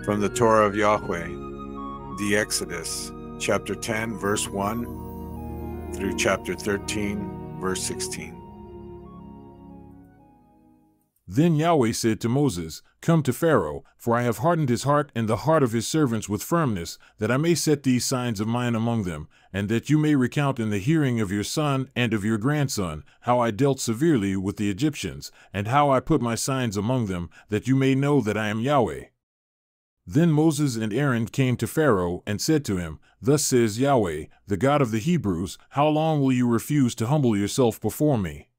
From the Torah of Yahweh, the Exodus, chapter 10, verse 1 through chapter 13, verse 16. Then Yahweh said to Moses, "Come to Pharaoh, for I have hardened his heart and the heart of his servants with firmness, that I may set these signs of mine among them, and that you may recount in the hearing of your son and of your grandson how I dealt severely with the Egyptians, and how I put my signs among them, that you may know that I am Yahweh." Then Moses and Aaron came to Pharaoh and said to him, "Thus says Yahweh, the God of the Hebrews, how long will you refuse to humble yourself before me?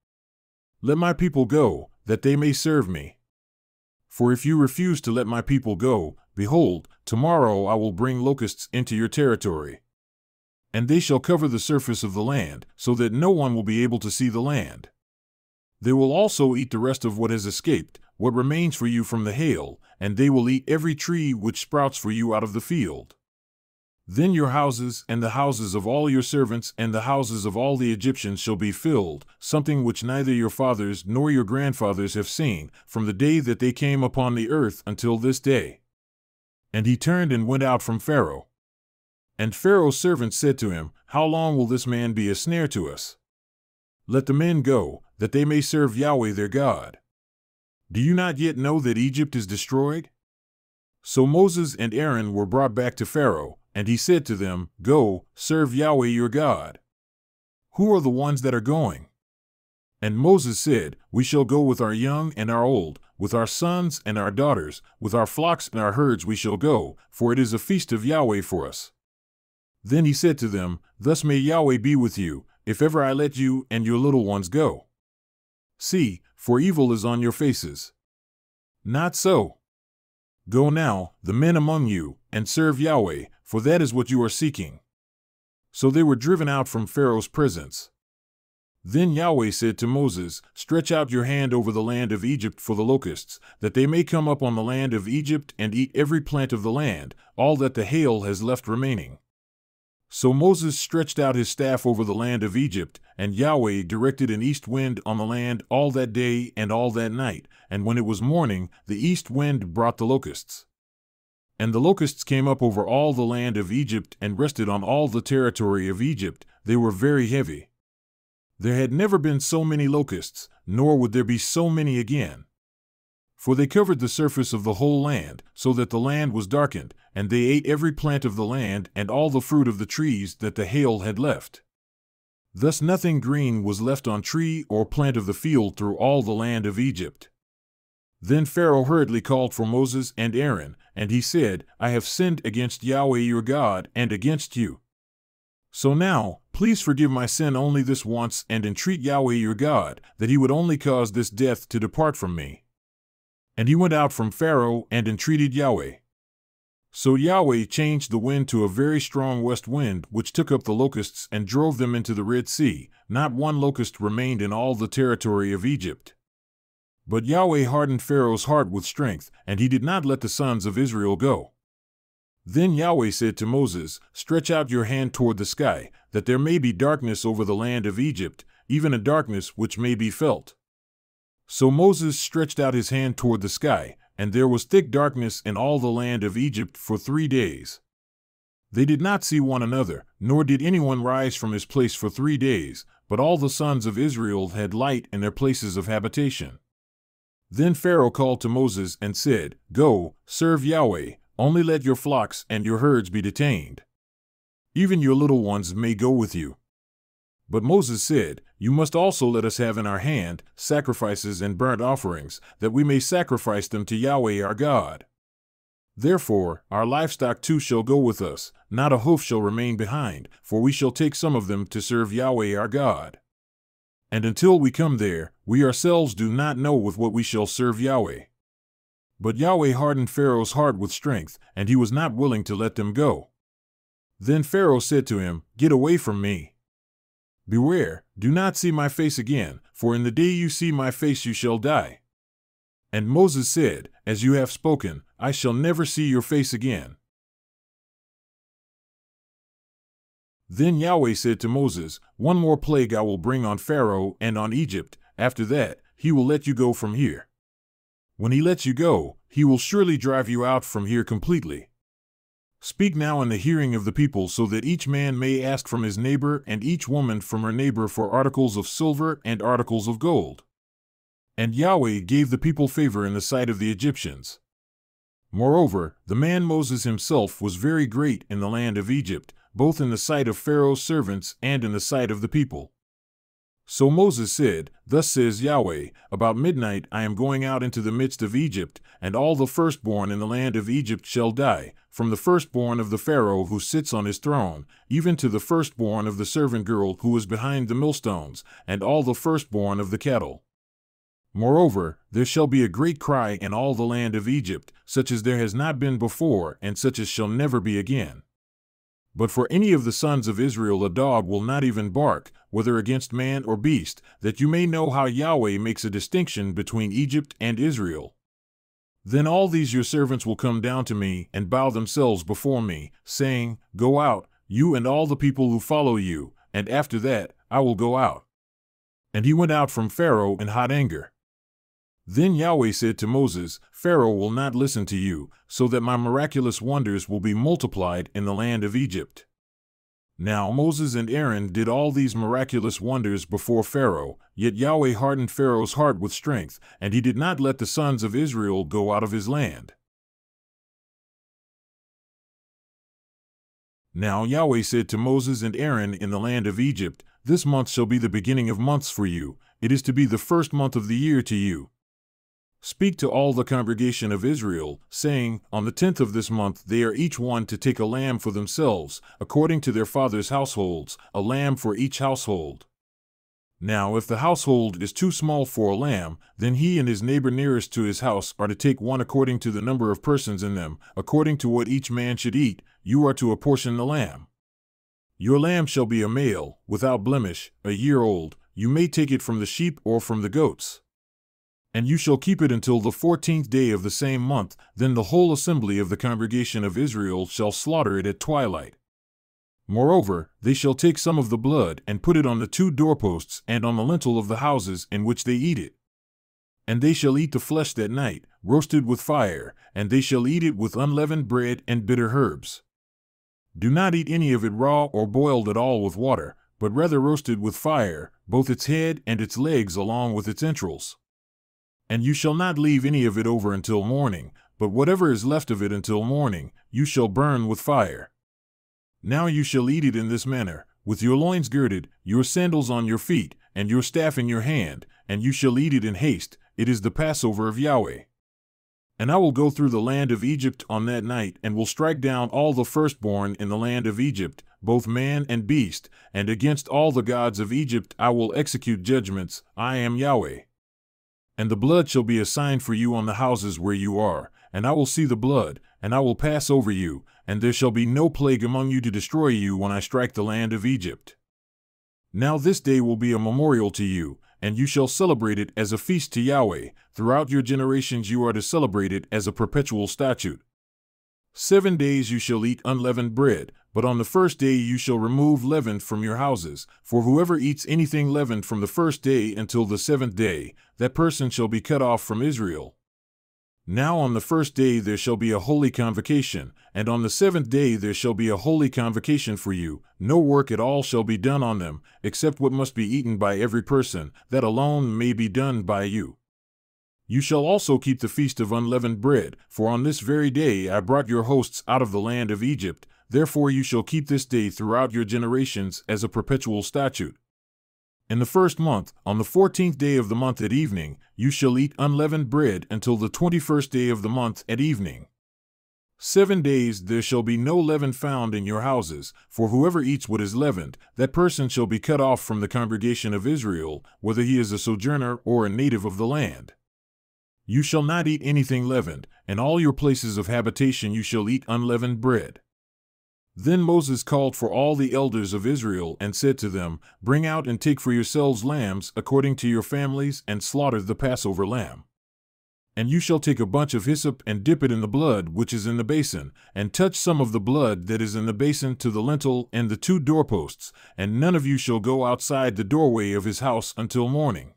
Let my people go, that they may serve me. For if you refuse to let my people go, behold, tomorrow I will bring locusts into your territory. And they shall cover the surface of the land, so that no one will be able to see the land. They will also eat the rest of what has escaped, what remains for you from the hail, and they will eat every tree which sprouts for you out of the field. Then your houses and the houses of all your servants and the houses of all the Egyptians shall be filled, something which neither your fathers nor your grandfathers have seen, from the day that they came upon the earth until this day." And he turned and went out from Pharaoh. And Pharaoh's servants said to him, "How long will this man be a snare to us? Let the men go, that they may serve Yahweh their God. Do you not yet know that Egypt is destroyed?" So Moses and Aaron were brought back to Pharaoh, and he said to them, "Go, serve Yahweh your God." "Who are the ones that are going?" And Moses said, "We shall go with our young and our old, with our sons and our daughters, with our flocks and our herds we shall go, for it is a feast of Yahweh for us." Then he said to them, "Thus may Yahweh be with you, if ever I let you and your little ones go. See, for evil is on your faces. Not so. Go now, the men among you, and serve Yahweh, for that is what you are seeking." So they were driven out from Pharaoh's presence. Then Yahweh said to Moses, "Stretch out your hand over the land of Egypt for the locusts, that they may come up on the land of Egypt and eat every plant of the land, all that the hail has left remaining." So Moses stretched out his staff over the land of Egypt, and Yahweh directed an east wind on the land all that day and all that night, and when it was morning, the east wind brought the locusts. And the locusts came up over all the land of Egypt and rested on all the territory of Egypt. They were very heavy. There had never been so many locusts, nor would there be so many again. For they covered the surface of the whole land, so that the land was darkened, and they ate every plant of the land and all the fruit of the trees that the hail had left. Thus nothing green was left on tree or plant of the field through all the land of Egypt. Then Pharaoh hurriedly called for Moses and Aaron, and he said, "I have sinned against Yahweh your God and against you. So now, please forgive my sin only this once and entreat Yahweh your God, that he would only cause this death to depart from me." And he went out from Pharaoh and entreated Yahweh. So Yahweh changed the wind to a very strong west wind, which took up the locusts and drove them into the Red Sea. Not one locust remained in all the territory of Egypt. But Yahweh hardened Pharaoh's heart with strength, and he did not let the sons of Israel go. Then Yahweh said to Moses, "Stretch out your hand toward the sky, that there may be darkness over the land of Egypt, even a darkness which may be felt." So Moses stretched out his hand toward the sky, and there was thick darkness in all the land of Egypt for 3 days. They did not see one another, nor did anyone rise from his place for 3 days, but all the sons of Israel had light in their places of habitation. Then Pharaoh called to Moses and said, "Go, serve Yahweh, only let your flocks and your herds be detained. Even your little ones may go with you." But Moses said, "You must also let us have in our hand sacrifices and burnt offerings, that we may sacrifice them to Yahweh our God. Therefore, our livestock too shall go with us, not a hoof shall remain behind, for we shall take some of them to serve Yahweh our God. And until we come there, we ourselves do not know with what we shall serve Yahweh." But Yahweh hardened Pharaoh's heart with strength, and he was not willing to let them go. Then Pharaoh said to him, "Get away from me. Beware, do not see my face again, for in the day you see my face you shall die." And Moses said, "As you have spoken, I shall never see your face again." Then Yahweh said to Moses, "One more plague I will bring on Pharaoh and on Egypt. After that, he will let you go from here." When he lets you go, he will surely drive you out from here completely. Speak now in the hearing of the people, so that each man may ask from his neighbor and each woman from her neighbor for articles of silver and articles of gold. And Yahweh gave the people favor in the sight of the Egyptians. Moreover, the man Moses himself was very great in the land of Egypt, both in the sight of Pharaoh's servants and in the sight of the people. So Moses said, Thus says Yahweh, about midnight I am going out into the midst of Egypt, and all the firstborn in the land of Egypt shall die, from the firstborn of the Pharaoh who sits on his throne, even to the firstborn of the servant girl who is behind the millstones, and all the firstborn of the cattle. Moreover, there shall be a great cry in all the land of Egypt, such as there has not been before, and such as shall never be again. But for any of the sons of Israel a dog will not even bark, whether against man or beast, that you may know how Yahweh makes a distinction between Egypt and Israel. Then all these your servants will come down to me and bow themselves before me, saying, Go out, you and all the people who follow you, and after that I will go out. And he went out from Pharaoh in hot anger. Then Yahweh said to Moses, Pharaoh will not listen to you, so that my miraculous wonders will be multiplied in the land of Egypt. Now Moses and Aaron did all these miraculous wonders before Pharaoh, yet Yahweh hardened Pharaoh's heart with strength, and he did not let the sons of Israel go out of his land. Now Yahweh said to Moses and Aaron in the land of Egypt, This month shall be the beginning of months for you, it is to be the first month of the year to you. Speak to all the congregation of Israel, saying, On the 10th of this month they are each one to take a lamb for themselves, according to their fathers' households, a lamb for each household. Now if the household is too small for a lamb, then he and his neighbor nearest to his house are to take one according to the number of persons in them, according to what each man should eat, you are to apportion the lamb. Your lamb shall be a male, without blemish, a year old, you may take it from the sheep or from the goats. And you shall keep it until the 14th day of the same month, then the whole assembly of the congregation of Israel shall slaughter it at twilight. Moreover, they shall take some of the blood and put it on the 2 doorposts and on the lintel of the houses in which they eat it. And they shall eat the flesh that night, roasted with fire, and they shall eat it with unleavened bread and bitter herbs. Do not eat any of it raw or boiled at all with water, but rather roasted with fire, both its head and its legs along with its entrails. And you shall not leave any of it over until morning, but whatever is left of it until morning, you shall burn with fire. Now you shall eat it in this manner, with your loins girded, your sandals on your feet, and your staff in your hand, and you shall eat it in haste, it is the Passover of Yahweh. And I will go through the land of Egypt on that night, and will strike down all the firstborn in the land of Egypt, both man and beast, and against all the gods of Egypt I will execute judgments, I am Yahweh. And the blood shall be a sign for you on the houses where you are, and I will see the blood, and I will pass over you, and there shall be no plague among you to destroy you when I strike the land of Egypt. Now this day will be a memorial to you, and you shall celebrate it as a feast to Yahweh. Throughout your generations you are to celebrate it as a perpetual statute. 7 days you shall eat unleavened bread, but on the first day you shall remove leaven from your houses, for whoever eats anything leavened from the first day until the 7th day, that person shall be cut off from Israel. Now on the first day there shall be a holy convocation, and on the 7th day there shall be a holy convocation for you. No work at all shall be done on them, except what must be eaten by every person, that alone may be done by you. You shall also keep the feast of unleavened bread, for on this very day I brought your hosts out of the land of Egypt. Therefore you shall keep this day throughout your generations as a perpetual statute. In the first month, on the 14th day of the month at evening, you shall eat unleavened bread until the 21st day of the month at evening. 7 days there shall be no leaven found in your houses, for whoever eats what is leavened, that person shall be cut off from the congregation of Israel, whether he is a sojourner or a native of the land. You shall not eat anything leavened, and all your places of habitation you shall eat unleavened bread. Then Moses called for all the elders of Israel and said to them, Bring out and take for yourselves lambs according to your families, and slaughter the Passover lamb. And you shall take a bunch of hyssop and dip it in the blood which is in the basin, and touch some of the blood that is in the basin to the lintel and the 2 doorposts, and none of you shall go outside the doorway of his house until morning.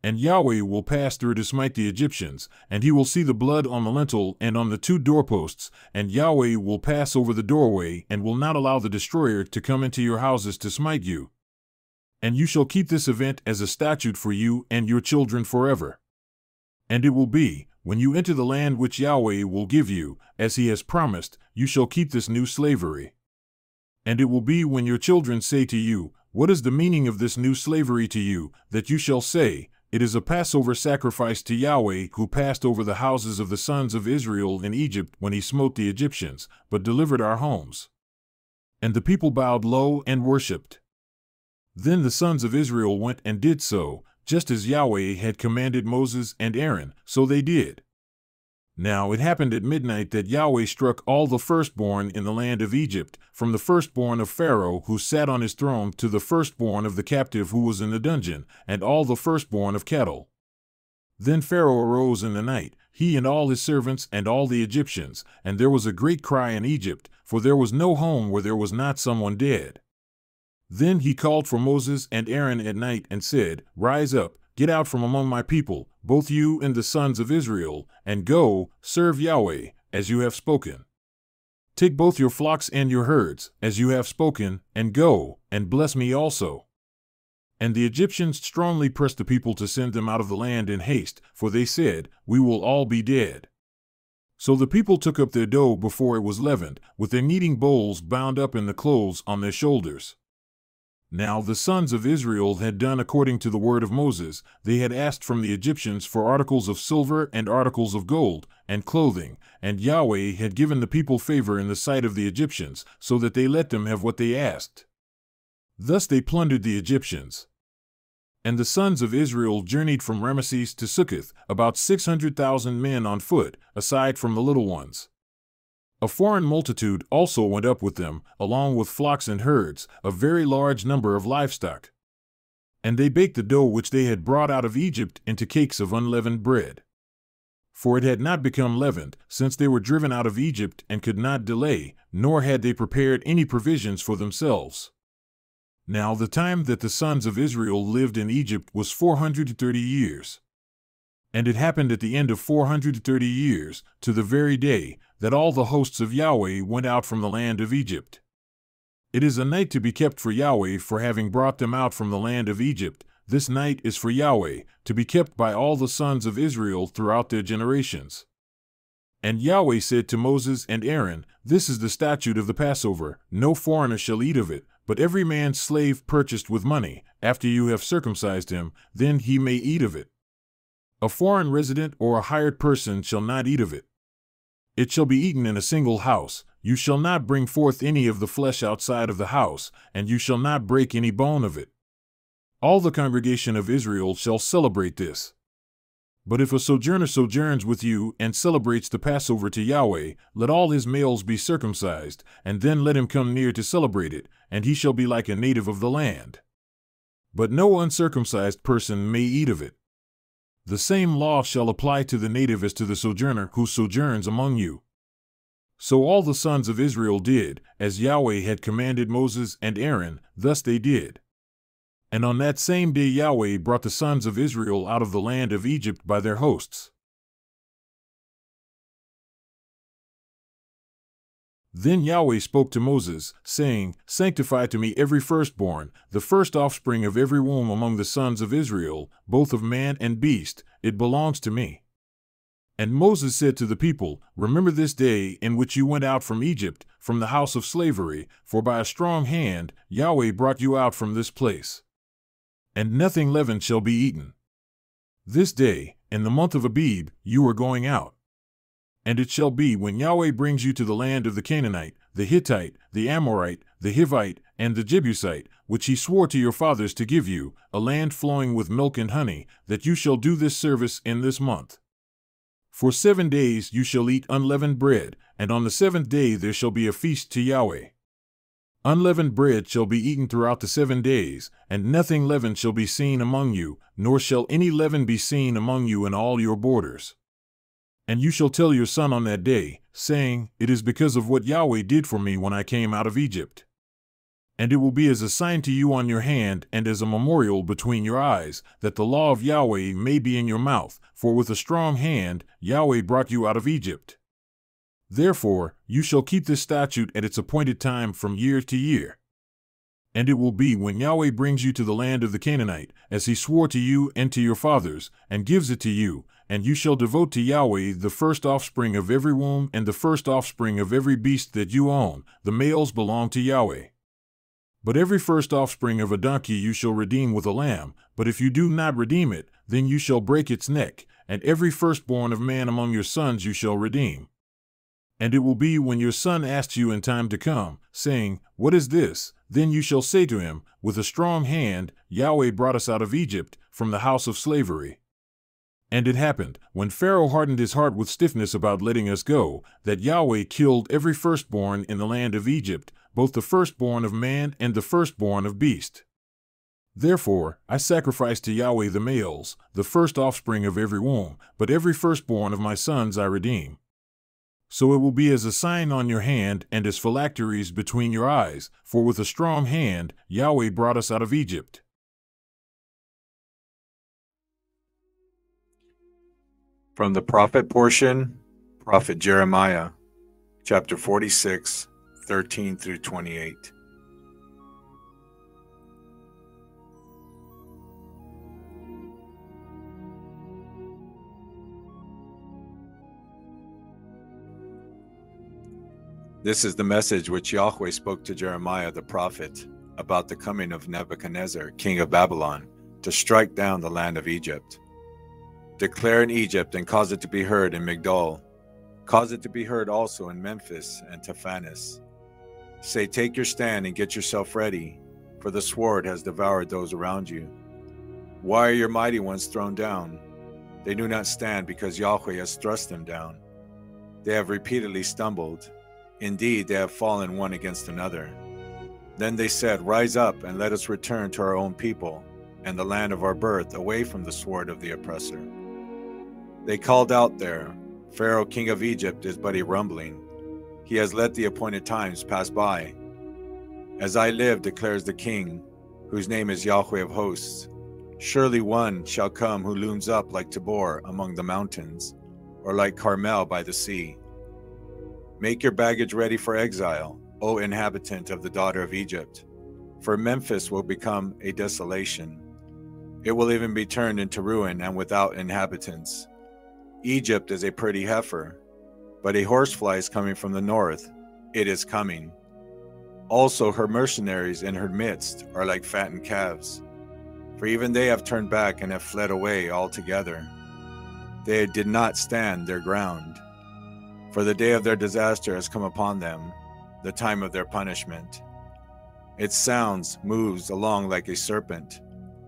And Yahweh will pass through to smite the Egyptians, and he will see the blood on the lintel and on the 2 doorposts, and Yahweh will pass over the doorway, and will not allow the destroyer to come into your houses to smite you. And you shall keep this event as a statute for you and your children forever. And it will be, when you enter the land which Yahweh will give you, as he has promised, you shall keep this new slavery. And it will be when your children say to you, what is the meaning of this new slavery to you, that you shall say, it is a Passover sacrifice to Yahweh, who passed over the houses of the sons of Israel in Egypt when he smote the Egyptians, but delivered our homes. And the people bowed low and worshipped. Then the sons of Israel went and did so, just as Yahweh had commanded Moses and Aaron, so they did. Now it happened at midnight that Yahweh struck all the firstborn in the land of Egypt, from the firstborn of Pharaoh who sat on his throne to the firstborn of the captive who was in the dungeon, and all the firstborn of cattle. Then Pharaoh arose in the night, he and all his servants and all the Egyptians, and there was a great cry in Egypt, for there was no home where there was not someone dead. Then he called for Moses and Aaron at night and said, Rise up, get out from among my people, both you and the sons of Israel, and go, serve Yahweh, as you have spoken. Take both your flocks and your herds, as you have spoken, and go, and bless me also. And the Egyptians strongly pressed the people to send them out of the land in haste, for they said, We will all be dead. So the people took up their dough before it was leavened, with their kneading bowls bound up in the clothes on their shoulders. Now the sons of Israel had done according to the word of Moses. They had asked from the Egyptians for articles of silver and articles of gold, and clothing, and Yahweh had given the people favor in the sight of the Egyptians, so that they let them have what they asked. Thus they plundered the Egyptians. And the sons of Israel journeyed from Ramesses to Succoth, about 600,000 men on foot, aside from the little ones. A foreign multitude also went up with them, along with flocks and herds, a very large number of livestock. And they baked the dough which they had brought out of Egypt into cakes of unleavened bread. For it had not become leavened, since they were driven out of Egypt and could not delay, nor had they prepared any provisions for themselves. Now the time that the sons of Israel lived in Egypt was 430 years. And it happened at the end of 430 years, to the very day, that all the hosts of Yahweh went out from the land of Egypt. It is a night to be kept for Yahweh for having brought them out from the land of Egypt. This night is for Yahweh, to be kept by all the sons of Israel throughout their generations. And Yahweh said to Moses and Aaron, This is the statute of the Passover, no foreigner shall eat of it, but every man's slave purchased with money, after you have circumcised him, then he may eat of it. A foreign resident or a hired person shall not eat of it. It shall be eaten in a single house. You shall not bring forth any of the flesh outside of the house, and you shall not break any bone of it. All the congregation of Israel shall celebrate this. But if a sojourner sojourns with you and celebrates the Passover to Yahweh, let all his males be circumcised, and then let him come near to celebrate it, and he shall be like a native of the land. But no uncircumcised person may eat of it. The same law shall apply to the native as to the sojourner who sojourns among you. So all the sons of Israel did, as Yahweh had commanded Moses and Aaron, thus they did. And on that same day Yahweh brought the sons of Israel out of the land of Egypt by their hosts. Then Yahweh spoke to Moses, saying, Sanctify to me every firstborn, the first offspring of every womb among the sons of Israel, both of man and beast, it belongs to me. And Moses said to the people, Remember this day in which you went out from Egypt, from the house of slavery, for by a strong hand Yahweh brought you out from this place. And nothing leavened shall be eaten. This day, in the month of Abib, you are going out. And it shall be when Yahweh brings you to the land of the Canaanite, the Hittite, the Amorite, the Hivite, and the Jebusite, which he swore to your fathers to give you, a land flowing with milk and honey, that you shall do this service in this month. For 7 days you shall eat unleavened bread, and on the 7th day there shall be a feast to Yahweh. Unleavened bread shall be eaten throughout the 7 days, and nothing leavened shall be seen among you, nor shall any leaven be seen among you in all your borders. And you shall tell your son on that day, saying, It is because of what Yahweh did for me when I came out of Egypt. And it will be as a sign to you on your hand and as a memorial between your eyes, that the law of Yahweh may be in your mouth, for with a strong hand Yahweh brought you out of Egypt. Therefore, you shall keep this statute at its appointed time from year to year. And it will be when Yahweh brings you to the land of the Canaanite, as he swore to you and to your fathers, and gives it to you, and you shall devote to Yahweh the first offspring of every womb and the first offspring of every beast that you own. The males belong to Yahweh. But every first offspring of a donkey you shall redeem with a lamb, but if you do not redeem it, then you shall break its neck, and every firstborn of man among your sons you shall redeem. And it will be when your son asks you in time to come, saying, What is this? Then you shall say to him, With a strong hand Yahweh brought us out of Egypt, from the house of slavery. And it happened, when Pharaoh hardened his heart with stiffness about letting us go, that Yahweh killed every firstborn in the land of Egypt, both the firstborn of man and the firstborn of beast. Therefore, I sacrifice to Yahweh the males, the first offspring of every womb, but every firstborn of my sons I redeem. So it will be as a sign on your hand and as phylacteries between your eyes, for with a strong hand Yahweh brought us out of Egypt. From the prophet portion, Prophet Jeremiah, chapter 46, 13 through 28. This is the message which Yahweh spoke to Jeremiah the prophet about the coming of Nebuchadnezzar, king of Babylon, to strike down the land of Egypt. Declare in Egypt and cause it to be heard in Migdol. Cause it to be heard also in Memphis and Taphanis. Say, take your stand and get yourself ready, for the sword has devoured those around you. Why are your mighty ones thrown down? They do not stand because Yahweh has thrust them down. They have repeatedly stumbled. Indeed, they have fallen one against another. Then they said, Rise up and let us return to our own people and the land of our birth, away from the sword of the oppressor. They called out there, Pharaoh, king of Egypt, is but a rumbling. He has let the appointed times pass by. As I live, declares the king, whose name is Yahweh of hosts, surely one shall come who looms up like Tabor among the mountains, or like Carmel by the sea. Make your baggage ready for exile, O inhabitant of the daughter of Egypt, for Memphis will become a desolation. It will even be turned into ruin and without inhabitants. Egypt is a pretty heifer, but a horsefly is coming from the north. It is coming. Also her mercenaries in her midst are like fattened calves, for even they have turned back and have fled away altogether. They did not stand their ground. For the day of their disaster has come upon them, the time of their punishment. Its sounds moves along like a serpent,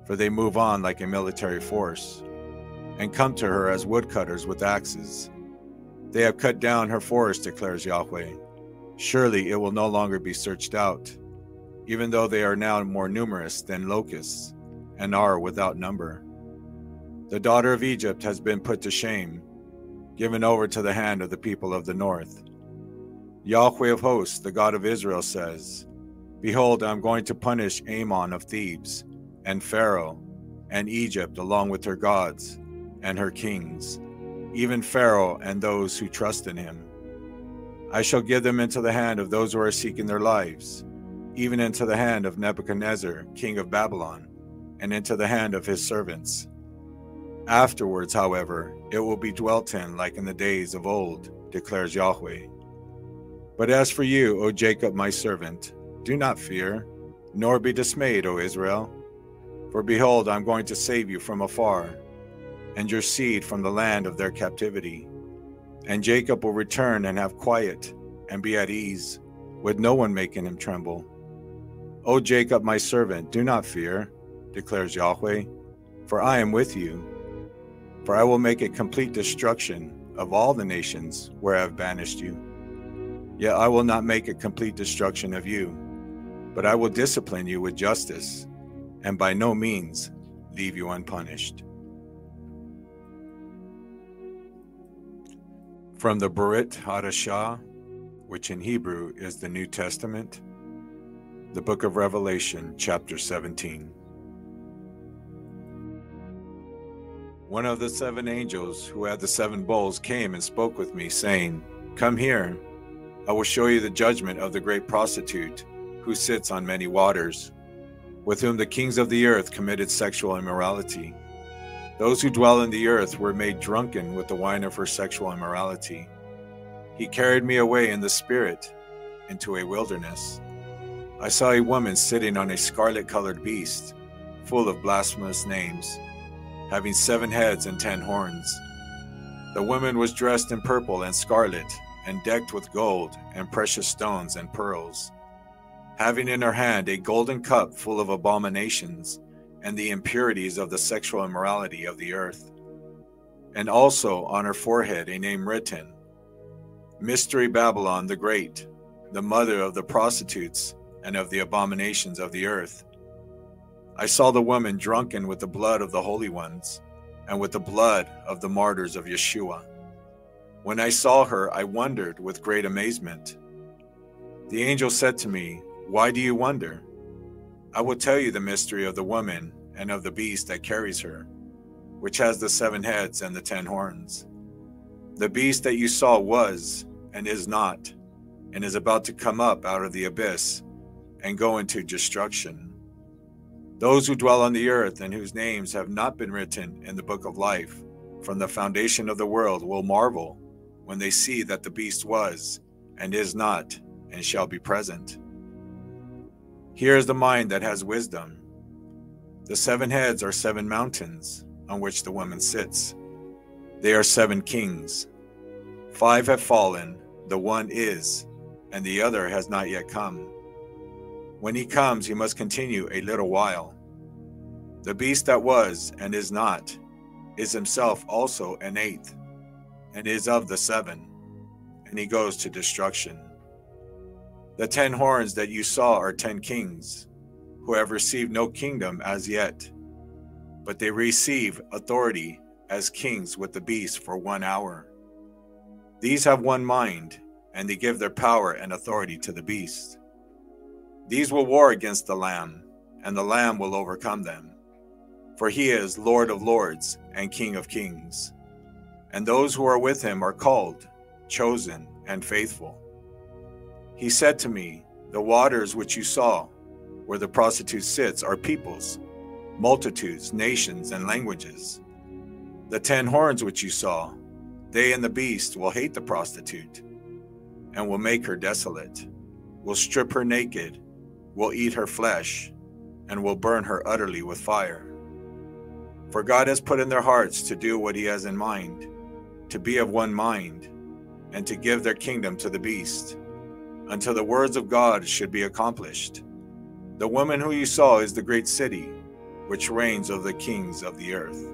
for they move on like a military force, and come to her as woodcutters with axes. They have cut down her forest, declares Yahweh. Surely it will no longer be searched out, even though they are now more numerous than locusts, and are without number. The daughter of Egypt has been put to shame, given over to the hand of the people of the north. Yahweh of hosts, the God of Israel, says, Behold, I am going to punish Ammon of Thebes, and Pharaoh, and Egypt along with her gods, and her kings, even Pharaoh and those who trust in him. I shall give them into the hand of those who are seeking their lives, even into the hand of Nebuchadnezzar, king of Babylon, and into the hand of his servants. Afterwards, however, it will be dwelt in like in the days of old, declares Yahweh. But as for you, O Jacob, my servant, do not fear, nor be dismayed, O Israel. For behold, I am going to save you from afar, and your seed from the land of their captivity. And Jacob will return and have quiet, and be at ease, with no one making him tremble. O Jacob, my servant, do not fear, declares Yahweh, for I am with you. For I will make a complete destruction of all the nations where I have banished you. Yet I will not make a complete destruction of you, but I will discipline you with justice, and by no means leave you unpunished. From the Brit Hadashah, which in Hebrew is the New Testament, The Book of Revelation, chapter 17. One of the 7 angels who had the 7 bowls came and spoke with me, saying, "Come here, I will show you the judgment of the great prostitute, who sits on many waters, with whom the kings of the earth committed sexual immorality. Those who dwell in the earth were made drunken with the wine of her sexual immorality. He carried me away in the spirit into a wilderness. I saw a woman sitting on a scarlet-colored beast, full of blasphemous names, having 7 heads and 10 horns. The woman was dressed in purple and scarlet, and decked with gold and precious stones and pearls, having in her hand a golden cup full of abominations and the impurities of the sexual immorality of the earth. And also on her forehead a name written, Mystery Babylon the Great, the mother of the prostitutes and of the abominations of the earth. I saw the woman drunken with the blood of the holy ones, and with the blood of the martyrs of Yeshua. When I saw her, I wondered with great amazement. The angel said to me, "Why do you wonder? I will tell you the mystery of the woman and of the beast that carries her, which has the 7 heads and the 10 horns. The beast that you saw was and is not, and is about to come up out of the abyss and go into destruction. Those who dwell on the earth and whose names have not been written in the book of life from the foundation of the world will marvel when they see that the beast was and is not and shall be present. Here is the mind that has wisdom. The 7 heads are 7 mountains on which the woman sits. They are 7 kings. 5 have fallen, the one is, and the other has not yet come. When he comes, he must continue a little while. The beast that was and is not is himself also an 8th, and is of the 7, and he goes to destruction. The 10 horns that you saw are 10 kings, who have received no kingdom as yet, but they receive authority as kings with the beast for 1 hour. These have one mind, and they give their power and authority to the beast. These will war against the Lamb, and the Lamb will overcome them. For he is Lord of lords and King of kings. And those who are with him are called, chosen, and faithful. He said to me, The waters which you saw, where the prostitute sits, are peoples, multitudes, nations, and languages. The 10 horns which you saw, they and the beast will hate the prostitute, and will make her desolate, will strip her naked, will eat her flesh, and will burn her utterly with fire. For God has put in their hearts to do what he has in mind, to be of one mind, and to give their kingdom to the beast, until the words of God should be accomplished. The woman who you saw is the great city, which reigns over the kings of the earth.